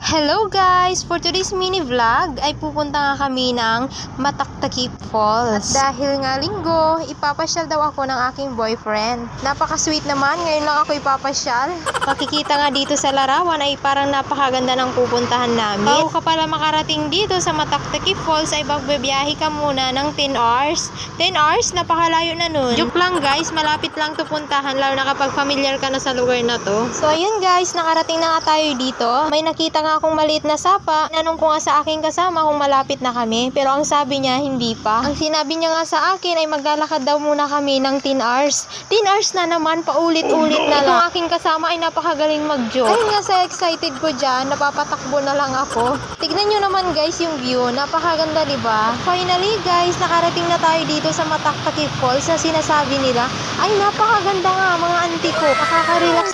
Hello guys! For today's mini vlog ay pupunta nga kami ng Mataktakip Falls. At dahil nga linggo, ipapasyal daw ako ng aking boyfriend. Napaka-sweet naman, ngayon lang ako ipapasyal. Makikita nga dito sa larawan ay parang napakaganda ng pupuntahan namin. Bago ka pala makarating dito sa Mataktakip Falls ay magbabiyahe ka muna ng 10 hours. 10 hours? Napakalayo na nun. Joke lang guys, malapit lang to puntahan lalo na kapag familiar ka na sa lugar na to. So ayun guys, nakarating na nga tayo dito. May nakita nga akong maliit na sapa. Nanong ko nga sa aking kasama kung malapit na kami. Pero ang sabi niya, hindi pa. Ang sinabi niya nga sa akin ay maglalakad daw muna kami ng 10 hours. 10 hours na naman, paulit-ulit na lang. Ang aking kasama ay napakagaling mag-joke. Ayun nga sa excited ko dyan, napapatakbo na lang ako. Tignan nyo naman guys yung view. Napakaganda diba? Finally guys, nakarating na tayo dito sa Mataktakip Falls na sinasabi nila ay napakaganda nga mga auntie ko. Nakaka-relax